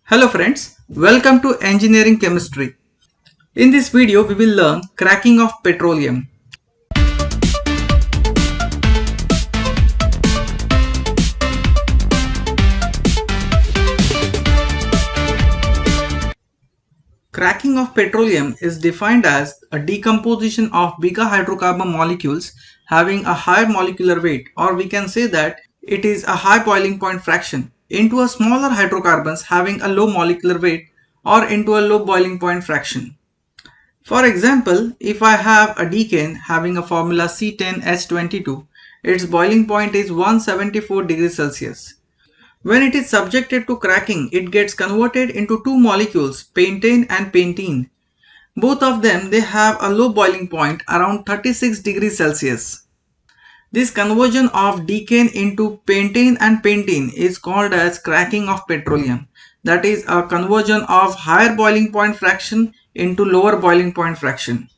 Hello friends, welcome to Engineering Chemistry. In this video we will learn cracking of petroleum. Cracking of petroleum is defined as a decomposition of bigger hydrocarbon molecules having a higher molecular weight, or we can say that it is a high boiling point fraction, into a smaller hydrocarbons having a low molecular weight or into a low boiling point fraction. For example, if I have a decane having a formula C10H22, its boiling point is 174 degrees Celsius. When it is subjected to cracking, it gets converted into two molecules, pentane and pentene. Both of them they have a low boiling point around 36 degrees Celsius. This conversion of decane into pentane and pentene is called as cracking of petroleum. That is a conversion of higher boiling point fraction into lower boiling point fraction.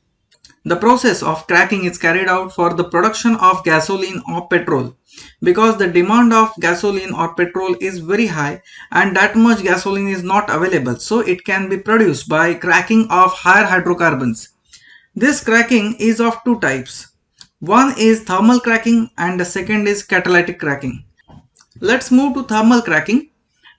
The process of cracking is carried out for the production of gasoline or petrol, because the demand of gasoline or petrol is very high and that much gasoline is not available, so it can be produced by cracking of higher hydrocarbons. This cracking is of two types. One is thermal cracking and the second is catalytic cracking. Let's move to thermal cracking.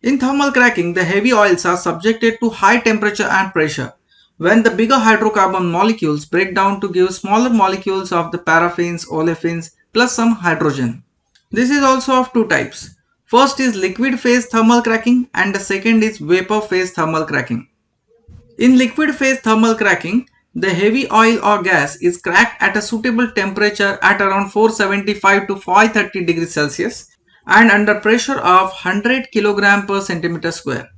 In thermal cracking, the heavy oils are subjected to high temperature and pressure when the bigger hydrocarbon molecules break down to give smaller molecules of the paraffins, olefins plus some hydrogen. This is also of two types. First is liquid phase thermal cracking and the second is vapor phase thermal cracking. In liquid phase thermal cracking, the heavy oil or gas is cracked at a suitable temperature at around 475 to 530 degrees Celsius and under pressure of 100 kg per centimeter square.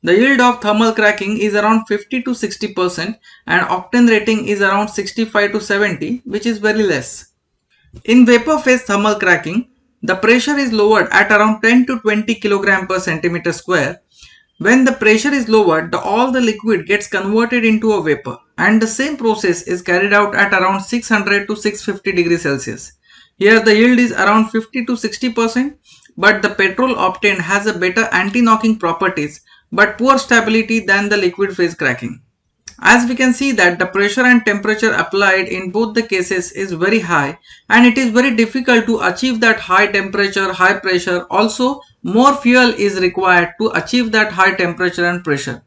The yield of thermal cracking is around 50 to 60% and octane rating is around 65 to 70, which is very less. In vapor phase thermal cracking, the pressure is lowered at around 10 to 20 kg per centimeter square. When the pressure is lowered, all the liquid gets converted into a vapor, and the same process is carried out at around 600 to 650 degrees Celsius. Here the yield is around 50 to 60%, but the petrol obtained has a better anti-knocking properties but poor stability than the liquid phase cracking. As we can see that the pressure and temperature applied in both the cases is very high and it is very difficult to achieve that high temperature, high pressure. Also, more fuel is required to achieve that high temperature and pressure.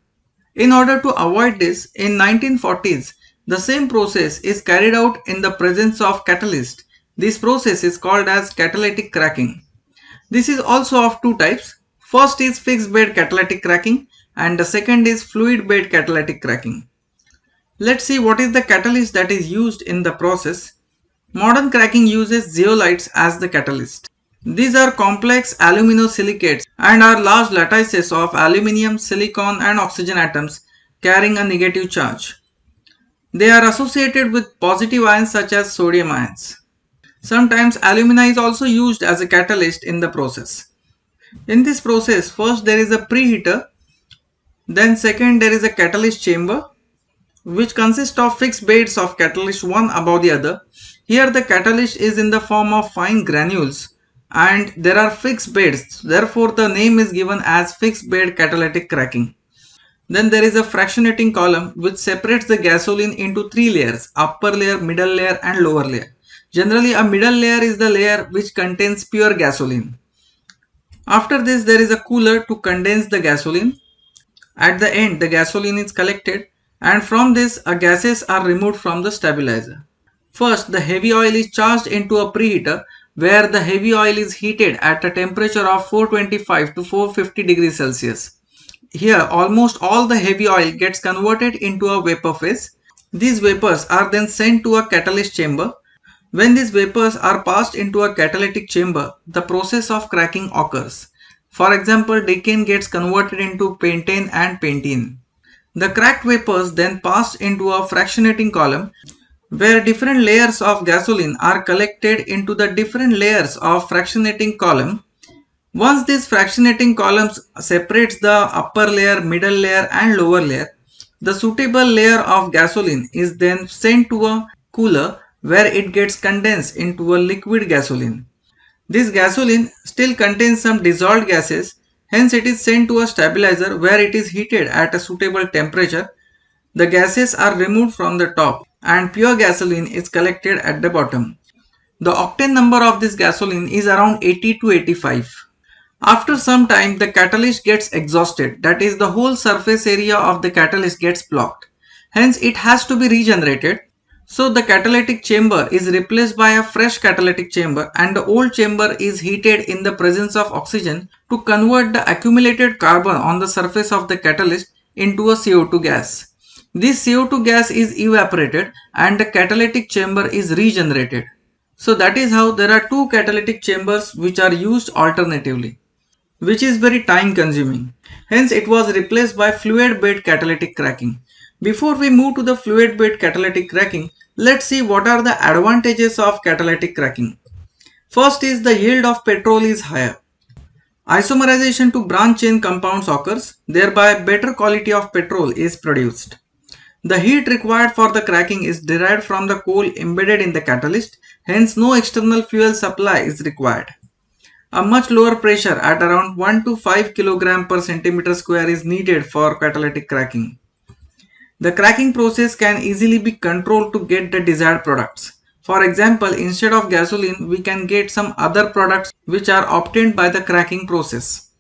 In order to avoid this, in 1940s, the same process is carried out in the presence of catalyst. This process is called as catalytic cracking. This is also of two types. First is fixed bed catalytic cracking and the second is fluid bed catalytic cracking. Let's see what is the catalyst that is used in the process. Modern cracking uses zeolites as the catalyst. These are complex aluminosilicates and are large lattices of aluminium, silicon and oxygen atoms carrying a negative charge. They are associated with positive ions such as sodium ions. Sometimes alumina is also used as a catalyst in the process. In this process, first there is a preheater, then second there is a catalyst chamber which consists of fixed beds of catalyst one above the other. Here the catalyst is in the form of fine granules and there are fixed beds, therefore the name is given as fixed bed catalytic cracking. Then there is a fractionating column which separates the gasoline into three layers: upper layer, middle layer and lower layer. Generally a middle layer is the layer which contains pure gasoline. After this there is a cooler to condense the gasoline. At the end the gasoline is collected and from this gases are removed from the stabilizer. First the heavy oil is charged into a preheater where the heavy oil is heated at a temperature of 425 to 450 degrees Celsius. Here almost all the heavy oil gets converted into a vapor phase. These vapors are then sent to a catalyst chamber. When these vapors are passed into a catalytic chamber, the process of cracking occurs. For example, decane gets converted into pentane and pentene. The cracked vapors then pass into a fractionating column where different layers of gasoline are collected into the different layers of fractionating column. Once this fractionating columns separates the upper layer, middle layer and lower layer, the suitable layer of gasoline is then sent to a cooler where it gets condensed into a liquid gasoline. This gasoline still contains some dissolved gases, Hence it is sent to a stabilizer where it is heated at a suitable temperature. The gases are removed from the top and pure gasoline is collected at the bottom. The octane number of this gasoline is around 80 to 85. After some time, the catalyst gets exhausted, that is, the whole surface area of the catalyst gets blocked. Hence, it has to be regenerated. So, the catalytic chamber is replaced by a fresh catalytic chamber and the old chamber is heated in the presence of oxygen to convert the accumulated carbon on the surface of the catalyst into a CO2 gas. This CO2 gas is evaporated and the catalytic chamber is regenerated. So that is how there are two catalytic chambers which are used alternatively, which is very time consuming. Hence it was replaced by fluid bed catalytic cracking. Before we move to the fluid bed catalytic cracking, let's see what are the advantages of catalytic cracking. First is the yield of petrol is higher. Isomerization to branch chain compounds occurs, thereby better quality of petrol is produced. The heat required for the cracking is derived from the coal embedded in the catalyst, hence no external fuel supply is required. A much lower pressure at around 1 to 5 kg per centimeter square is needed for catalytic cracking. The cracking process can easily be controlled to get the desired products. For example, instead of gasoline, we can get some other products which are obtained by the cracking process.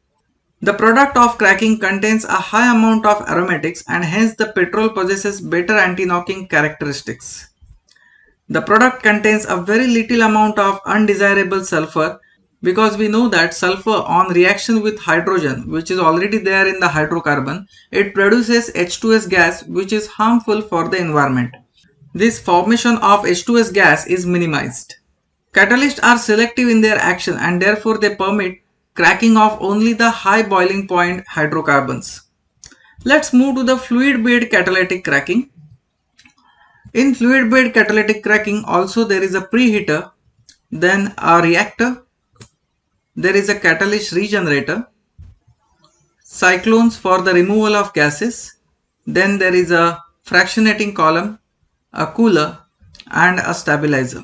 The product of cracking contains a high amount of aromatics and hence the petrol possesses better anti-knocking characteristics. The product contains a very little amount of undesirable sulfur because we know that sulfur on reaction with hydrogen, which is already there in the hydrocarbon, it produces H2S gas which is harmful for the environment. This formation of H2S gas is minimized. Catalysts are selective in their action and therefore they permit cracking of only the high boiling point hydrocarbons. Let's move to the fluid bed catalytic cracking. In fluid bed catalytic cracking also there is a preheater, then a reactor, there is a catalyst regenerator, cyclones for the removal of gases, then there is a fractionating column, a cooler and a stabilizer.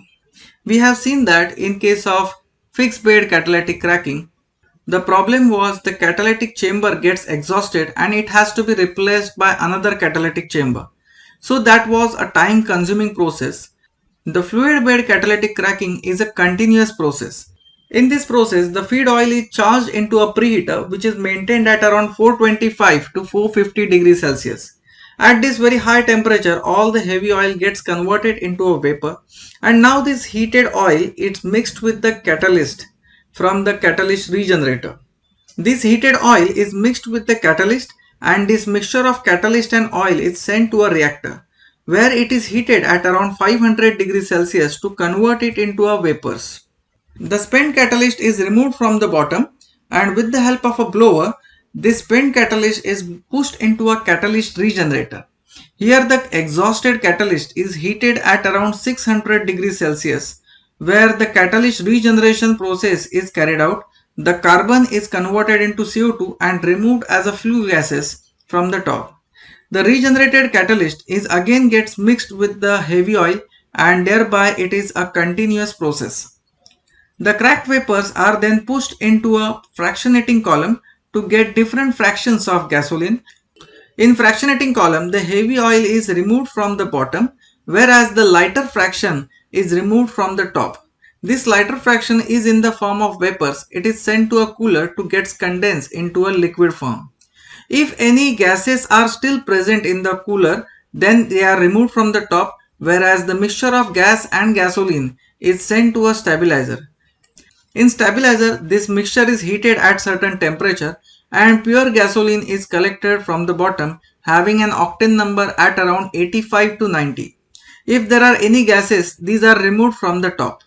We have seen that in case of fixed bed catalytic cracking, the problem was the catalytic chamber gets exhausted and it has to be replaced by another catalytic chamber. So that was a time consuming process. The fluid bed catalytic cracking is a continuous process. In this process, the feed oil is charged into a preheater which is maintained at around 425 to 450 degrees Celsius. At this very high temperature, all the heavy oil gets converted into a vapor and now this heated oil is mixed with the catalyst from the catalyst regenerator. This heated oil is mixed with the catalyst and this mixture of catalyst and oil is sent to a reactor where it is heated at around 500 degrees Celsius to convert it into a vapors. The spent catalyst is removed from the bottom and with the help of a blower, this spent catalyst is pushed into a catalyst regenerator. Here the exhausted catalyst is heated at around 600 degrees Celsius where the catalyst regeneration process is carried out. The carbon is converted into CO2 and removed as a flue gases from the top. The regenerated catalyst is again gets mixed with the heavy oil and thereby it is a continuous process. The cracked vapors are then pushed into a fractionating column to get different fractions of gasoline. In fractionating column, the heavy oil is removed from the bottom whereas the lighter fraction is removed from the top. This lighter fraction is in the form of vapors. It is sent to a cooler to get condensed into a liquid form. If any gases are still present in the cooler, then they are removed from the top whereas the mixture of gas and gasoline is sent to a stabilizer. In stabilizer, this mixture is heated at certain temperature and pure gasoline is collected from the bottom having an octane number at around 85 to 90. If there are any gases, these are removed from the top.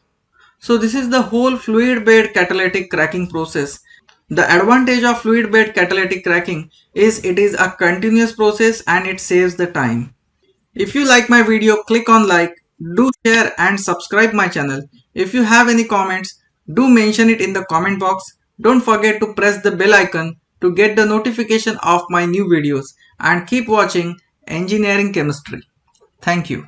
So this is the whole fluid bed catalytic cracking process. The advantage of fluid bed catalytic cracking is it is a continuous process and it saves the time. If you like my video, click on like, do share and subscribe my channel. If you have any comments, do mention it in the comment box. Don't forget to press the bell icon to get the notification of my new videos and keep watching Engineering Chemistry. Thank you.